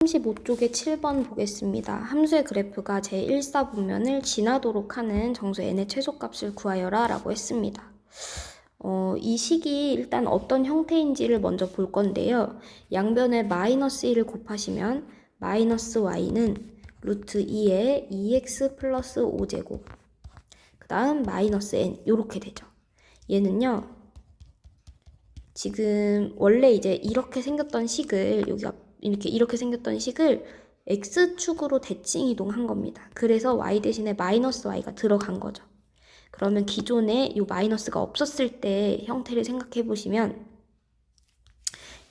35쪽의 7번 보겠습니다. 함수의 그래프가 제1사분면을 지나도록 하는 정수 n의 최소값을 구하여라 라고 했습니다. 이 식이 일단 어떤 형태인지를 먼저 볼 건데요. 양변에 마이너스 1을 곱하시면 마이너스 y는 루트 2에 2x 플러스 5제곱 그 다음 마이너스 n 요렇게 되죠. 얘는요. 지금 원래 이제 이렇게 생겼던 식을 여기가 이렇게 생겼던 식을 x축으로 대칭 이동한 겁니다. 그래서 y 대신에 마이너스 y가 들어간 거죠. 그러면 기존에 이 마이너스가 없었을 때 형태를 생각해 보시면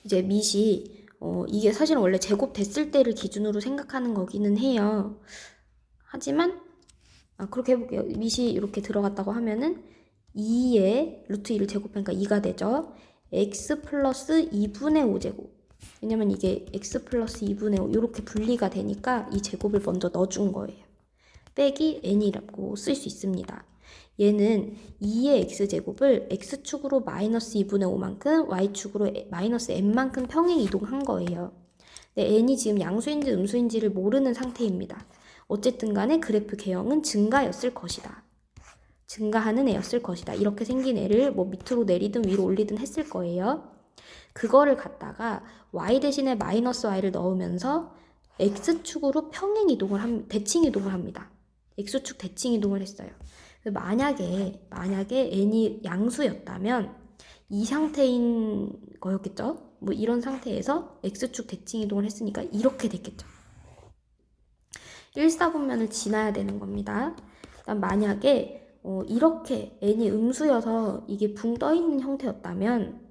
이제 밑이 이게 사실은 원래 제곱 됐을 때를 기준으로 생각하는 거기는 해요. 하지만 그렇게 해볼게요. 밑이 이렇게 들어갔다고 하면은 2에 루트 2를 제곱하니까 2가 되죠. x 플러스 2분의 5제곱. 왜냐면 이게 x 플러스 2분의 5 이렇게 분리가 되니까 이 제곱을 먼저 넣어준 거예요. 빼기 n이라고 쓸 수 있습니다. 얘는 2의 x제곱을 x축으로 마이너스 2분의 5만큼 y축으로 마이너스 n만큼 평행 이동한 거예요. 근데 n이 지금 양수인지 음수인지를 모르는 상태입니다. 어쨌든 간에 그래프 개형은 증가였을 것이다. 증가하는 애였을 것이다. 이렇게 생긴 애를 뭐 밑으로 내리든 위로 올리든 했을 거예요. 그거를 갖다가 y 대신에 마이너스 y를 넣으면서 x축으로 평행 이동을 대칭 이동을 합니다. x축 대칭 이동을 했어요. 만약에 n이 양수였다면 이 상태인 거였겠죠? 뭐 이런 상태에서 x축 대칭 이동을 했으니까 이렇게 됐겠죠. 1사분면을 지나야 되는 겁니다. 일단 만약에 이렇게 n이 음수여서 이게 붕 떠있는 형태였다면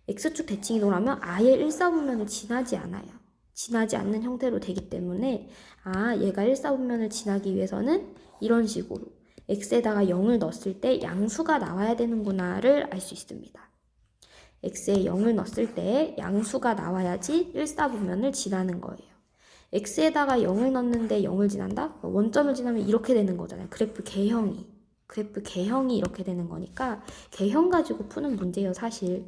x축 대칭 이동을 하면 아예 1사분면을 지나지 않아요. 지나지 않는 형태로 되기 때문에 얘가 1사분면을 지나기 위해서는 이런 식으로 x에다가 0을 넣었을 때 양수가 나와야 되는구나를 알 수 있습니다. x에 0을 넣었을 때 양수가 나와야지 1사분면을 지나는 거예요. x에다가 0을 넣는데 0을 지난다? 원점을 지나면 이렇게 되는 거잖아요. 그래프 개형이 이렇게 되는 거니까 개형 가지고 푸는 문제예요. 사실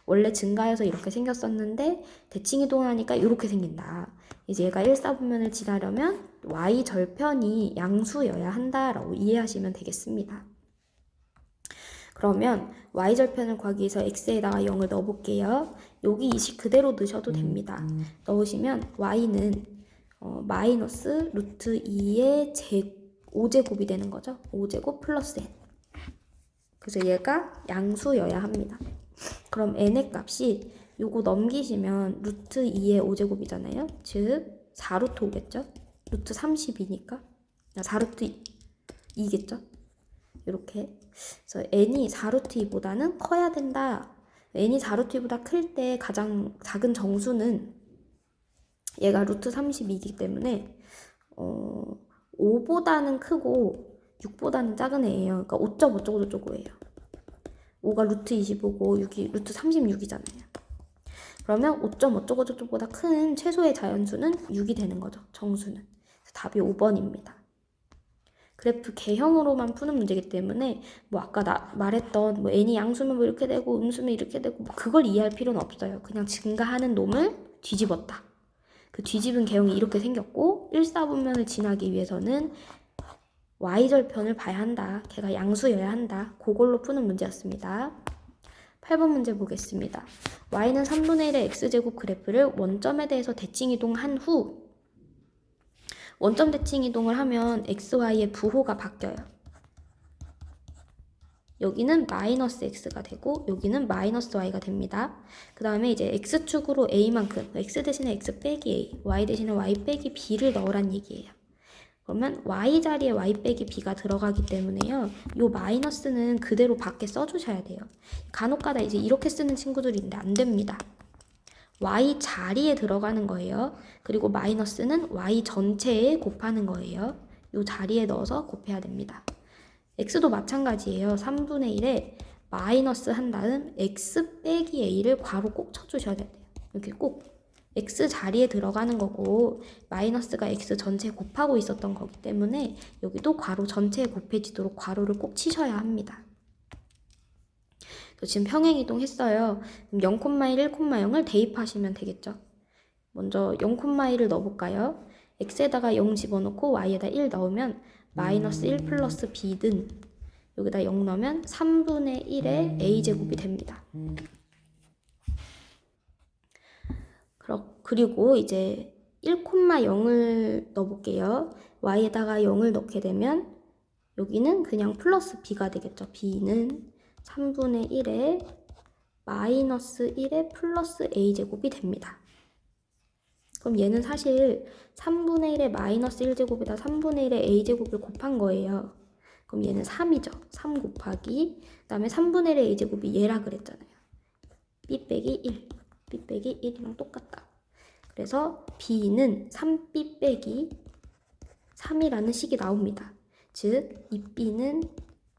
원래 증가해서 이렇게 생겼었는데 대칭 이동하니까 이렇게 생긴다. 이제 얘가 1사분면을 지나려면 y절편이 양수여야 한다라고 이해하시면 되겠습니다. 그러면 y절편을 구하기 위해서 x에다가 0을 넣어볼게요. 여기 이 식 그대로 넣으셔도 됩니다. 넣으시면 y는 마이너스 루트 2의 5제곱이 되는 거죠. 5제곱 플러스 n. 그래서 얘가 양수여야 합니다. 그럼 n의 값이 요거 넘기시면 루트 2의 5제곱이잖아요. 즉 4루트 5겠죠. 루트 32니까 4루트 2겠죠. 이렇게. 그래서 n이 4루트 2보다는 커야 된다. n이 4루트 2보다 클 때 가장 작은 정수는 얘가 루트 32이기 때문에 5보다는 크고 6보다는 작은 애예요. 그러니까 5점 어쩌고저쩌고예요. 5가 루트 25고 6이 루트 36이잖아요. 그러면 5점 어쩌고저쩌고보다 큰 최소의 자연수는 6이 되는 거죠. 정수는. 그래서 답이 5번입니다. 그래프 개형으로만 푸는 문제이기 때문에 뭐 아까 말했던 뭐 n이 양수면 뭐 이렇게 되고 음수면 이렇게 되고 뭐 그걸 이해할 필요는 없어요. 그냥 증가하는 놈을 뒤집었다. 그 뒤집은 개형이 이렇게 생겼고 1사분면을 지나기 위해서는 y절편을 봐야 한다. 걔가 양수여야 한다. 그걸로 푸는 문제였습니다. 8번 문제 보겠습니다. y는 3분의 1의 x제곱 그래프를 원점에 대해서 대칭 이동한 후 원점 대칭 이동을 하면 xy의 부호가 바뀌어요. 여기는 마이너스 x가 되고 여기는 마이너스 y가 됩니다. 그 다음에 이제 x축으로 a만큼 x 대신에 x 빼기 a, y 대신에 y 빼기 b를 넣으란 얘기예요. 그러면 y 자리에 y 빼기 b가 들어가기 때문에요. 요 마이너스는 그대로 밖에 써주셔야 돼요. 간혹가다 이제 이렇게 쓰는 친구들이 있는데 안 됩니다. y 자리에 들어가는 거예요. 그리고 마이너스는 y 전체에 곱하는 거예요. 요 자리에 넣어서 곱해야 됩니다. x도 마찬가지예요. 3분의 1에 마이너스 한 다음 x 빼기 a를 괄호 꼭 쳐주셔야 돼요. 이렇게 꼭 x 자리에 들어가는 거고 마이너스가 x 전체에 곱하고 있었던 거기 때문에 여기도 괄호 전체에 곱해지도록 괄호를 꼭 치셔야 합니다. 지금 평행이동 했어요. 0,1, 1,0을 대입하시면 되겠죠. 먼저 0,1을 넣어볼까요? x에다가 0 집어넣고 y에다 1 넣으면 마이너스 1 플러스 b는 여기다 0 넣으면 3분의 1의 a제곱이 됩니다. 그리고 이제 1,0을 넣어볼게요. y에다가 0을 넣게 되면 여기는 그냥 플러스 b가 되겠죠. b는 3분의 1에 마이너스 1에 플러스 a제곱이 됩니다. 그럼 얘는 사실 3분의 1에 마이너스 1제곱에다 3분의 1에 a제곱을 곱한 거예요. 그럼 얘는 3이죠. 3 곱하기 그 다음에 3분의 1의 a제곱이 얘라 그랬잖아요. b 빼기 1, b 빼기 1이랑 똑같다. 그래서 b는 3b 빼기 3이라는 식이 나옵니다. 즉, 이 b는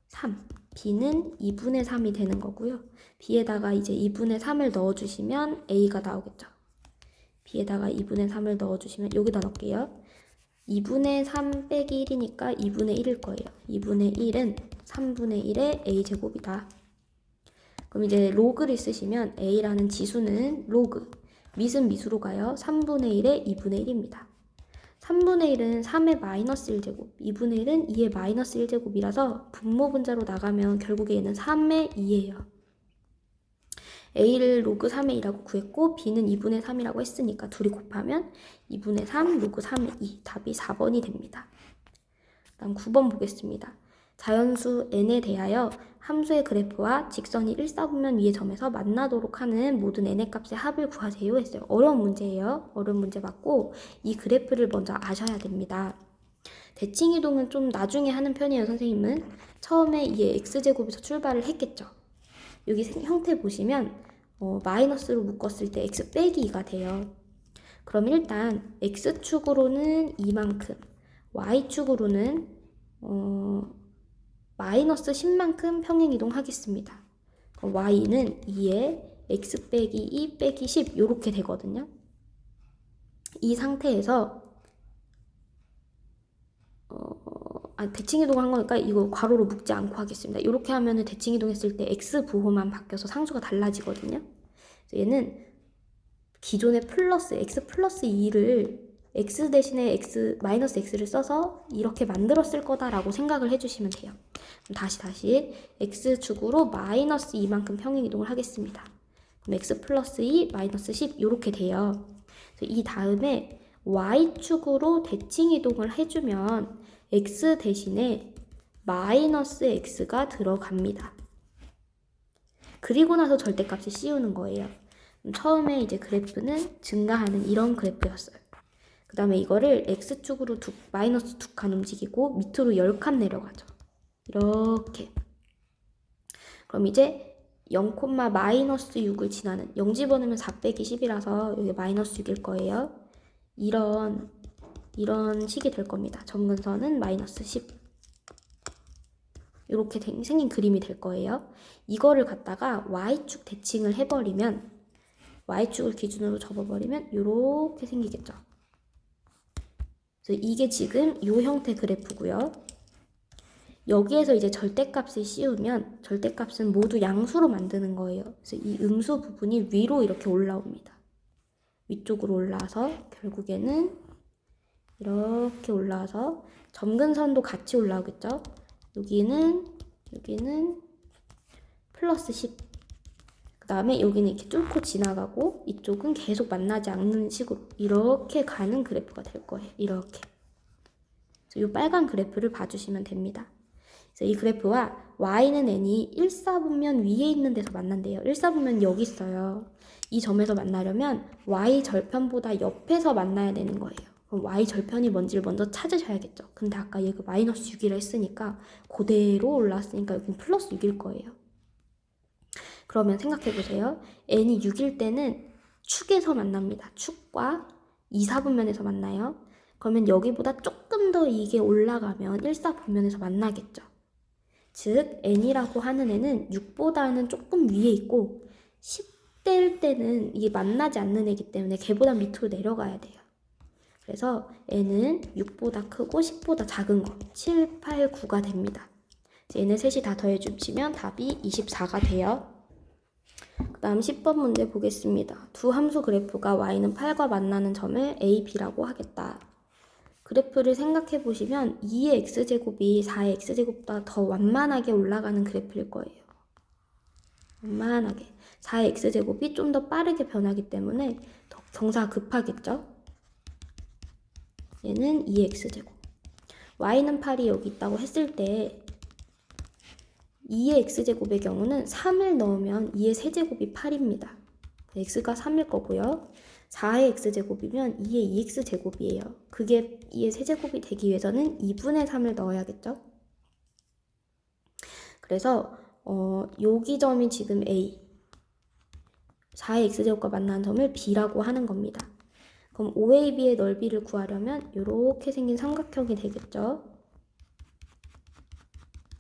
3, b는 2분의 3이 되는 거고요. b에다가 이제 2분의 3을 넣어주시면 a가 나오겠죠. b에다가 2분의 3을 넣어주시면 여기다 넣을게요. 2분의 3 빼기 1이니까 2분의 1일 거예요. 2분의 1은 3분의 1의 a제곱이다. 그럼 이제 로그를 쓰시면 a라는 지수는 로그, 밑은 밑으로 가요. 3분의 1의 2분의 1입니다. 3분의 1은 3의 마이너스 1제곱, 2분의 1은 2의 마이너스 1제곱이라서 분모분자로 나가면 결국에 얘는 3의 2예요. a를 로그 3의 2라고 구했고 b는 2분의 3이라고 했으니까 둘이 곱하면 2분의 3 로그 3의 2, 답이 4번이 됩니다. 다음 9번 보겠습니다. 자연수 n에 대하여 함수의 그래프와 직선이 일사분면 위의 점에서 만나도록 하는 모든 n의 값의 합을 구하세요 했어요. 어려운 문제예요. 어려운 문제 맞고 이 그래프를 먼저 아셔야 됩니다. 대칭 이동은 좀 나중에 하는 편이에요. 선생님은 처음에 이 x제곱에서 출발을 했겠죠. 여기 형태 보시면 마이너스로 묶었을 때 x 빼기 2가 돼요. 그럼 일단 x축으로는 이만큼, y축으로는 마이너스 10만큼 평행이동 하겠습니다. 그럼 y는 2에 x 빼기 2 빼기 10 이렇게 되거든요. 이 상태에서 대칭이동 한 거니까 이거 괄호로 묶지 않고 하겠습니다. 이렇게 하면은 대칭이동 했을 때 x 부호만 바뀌어서 상수가 달라지거든요. 얘는 기존의 플러스 x 플러스 2를 x 대신에 x 마이너스 x를 써서 이렇게 만들었을 거다라고 생각을 해주시면 돼요. 그럼 다시 x축으로 마이너스 2만큼 평행이동을 하겠습니다. 그럼 x 플러스 2 마이너스 10 이렇게 돼요. 이 다음에 y축으로 대칭이동을 해주면 x 대신에 마이너스 x가 들어갑니다. 그리고 나서 절대값을 씌우는 거예요. 처음에 이제 그래프는 증가하는 이런 그래프였어요. 그 다음에 이거를 x축으로 마이너스 2칸 움직이고 밑으로 10칸 내려가죠. 이렇게. 그럼 이제 0, 마이너스 6을 지나는 0 집어넣으면 4 빼기 10이라서 여기 마이너스 6일 거예요. 이런 식이 될 겁니다. 점근선은 마이너스 10. 이렇게 생긴 그림이 될 거예요. 이거를 갖다가 y축 대칭을 해버리면 y축을 기준으로 접어버리면 이렇게 생기겠죠. 그래서 이게 지금 이 형태 그래프고요. 여기에서 이제 절대값을 씌우면 절대값은 모두 양수로 만드는 거예요. 그래서 이 음수 부분이 위로 이렇게 올라옵니다. 위쪽으로 올라와서 결국에는 이렇게 올라와서 점근선도 같이 올라오겠죠. 여기는 플러스 10. 그 다음에 여기는 이렇게 뚫고 지나가고 이쪽은 계속 만나지 않는 식으로 이렇게 가는 그래프가 될 거예요. 이렇게. 그래서 이 빨간 그래프를 봐주시면 됩니다. 그래서 이 그래프와 y는 n이 일사분면 위에 있는 데서 만난대요. 일사분면 여기 있어요. 이 점에서 만나려면 y 절편보다 옆에서 만나야 되는 거예요. 그럼 y 절편이 뭔지를 먼저 찾으셔야겠죠. 근데 아까 얘가 마이너스 6이라 했으니까 그대로 올라왔으니까 여기는 플러스 6일 거예요. 그러면 생각해보세요. n이 6일 때는 축에서 만납니다. 축과 2, 4분면에서 만나요. 그러면 여기보다 조금 더 이게 올라가면 1, 4분면에서 만나겠죠. 즉 n이라고 하는 애는 6보다는 조금 위에 있고 10대일 때는 이게 만나지 않는 애기 때문에 걔보다 밑으로 내려가야 돼요. 그래서 n은 6보다 크고 10보다 작은 거 7, 8, 9가 됩니다. 얘네 셋이 다 더해주시면 답이 24가 돼요. 그 다음 10번 문제 보겠습니다. 두 함수 그래프가 y는 8과 만나는 점을 a, b라고 하겠다. 그래프를 생각해 보시면 2의 x제곱이 4의 x제곱보다 더 완만하게 올라가는 그래프일 거예요. 완만하게. 4의 x제곱이 좀 더 빠르게 변하기 때문에 더 경사가 급하겠죠? 얘는 2의 x제곱. y는 8이 여기 있다고 했을 때 2의 x제곱의 경우는 3을 넣으면 2의 세제곱이 8입니다. x가 3일 거고요. 4의 x제곱이면 2의 2x제곱이에요. 그게 2의 세제곱이 되기 위해서는 2분의 3을 넣어야겠죠? 그래서 여기 점이 지금 a, 4의 x제곱과 만나는 점을 b라고 하는 겁니다. 그럼 OAB의 넓이를 구하려면 이렇게 생긴 삼각형이 되겠죠?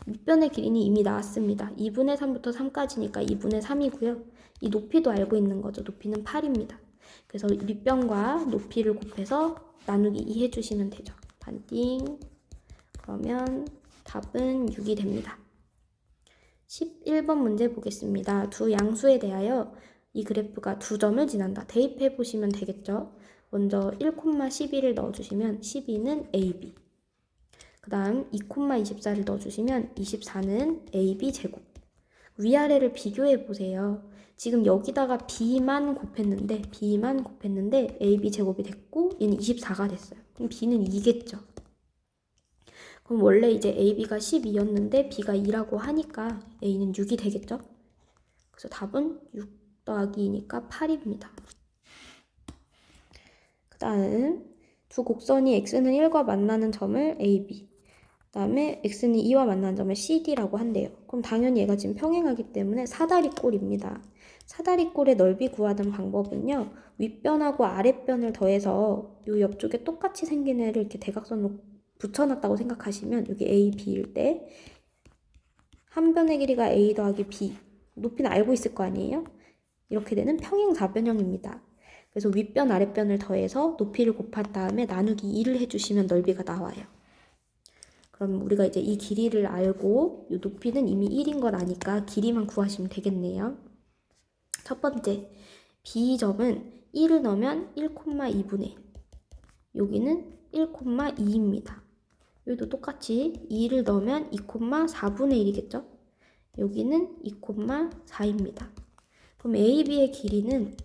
밑변의 길이는 이미 나왔습니다. 2분의 3부터 3까지니까 2분의 3이고요. 이 높이도 알고 있는 거죠. 높이는 8입니다. 그래서 밑변과 높이를 곱해서 나누기 2 해주시면 되죠. 반띵. 그러면 답은 6이 됩니다. 11번 문제 보겠습니다. 두 양수에 대하여 이 그래프가 두 점을 지난다. 대입해 보시면 되겠죠. 먼저 1,12를 넣어주시면 12는 AB. 그 다음 2,24를 넣어주시면 24는 AB 제곱. 위아래를 비교해 보세요. 지금 여기다가 B만 곱했는데 AB 제곱이 됐고 얘는 24가 됐어요. 그럼 B는 2겠죠. 그럼 원래 이제 AB가 12였는데 B가 2라고 하니까 A는 6이 되겠죠. 그래서 답은 6 더하기 2니까 8입니다. 그 다음 두 곡선이 x는 1과 만나는 점을 AB, 그 다음에 x는 2와 만나는 점을 CD라고 한대요. 그럼 당연히 얘가 지금 평행하기 때문에 사다리꼴입니다. 사다리꼴의 넓이 구하는 방법은요, 윗변하고 아랫변을 더해서 이 옆쪽에 똑같이 생긴 애를 이렇게 대각선으로 붙여놨다고 생각하시면 여기 A, B일 때 한 변의 길이가 A 더하기 B, 높이는 알고 있을 거 아니에요? 이렇게 되는 평행사변형입니다. 그래서 윗변, 아랫변을 더해서 높이를 곱한 다음에 나누기 2를 해주시면 넓이가 나와요. 그럼 우리가 이제 이 길이를 알고 이 높이는 이미 1인 걸 아니까 길이만 구하시면 되겠네요. 첫 번째, B점은 1을 넣으면 1,2분의 1. 여기는 1,2입니다. 여기도 똑같이 2를 넣으면 2,4분의 1이겠죠? 여기는 2,4입니다. 그럼 AB의 길이는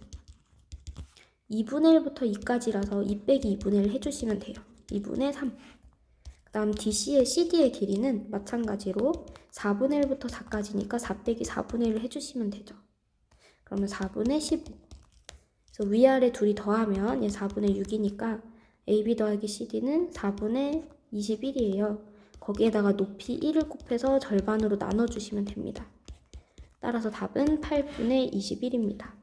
2분의 1부터 2까지라서 2 빼기 2분의 1 해주시면 돼요. 2분의 3. 그 다음 DC의 CD의 길이는 마찬가지로 4분의 1부터 4까지니까 4 빼기 4분의 1을 해주시면 되죠. 그러면 4분의 15. 그래서 위아래 둘이 더하면 얘 4분의 6이니까 AB 더하기 CD는 4분의 21이에요. 거기에다가 높이 1을 곱해서 절반으로 나눠주시면 됩니다. 따라서 답은 8분의 21입니다.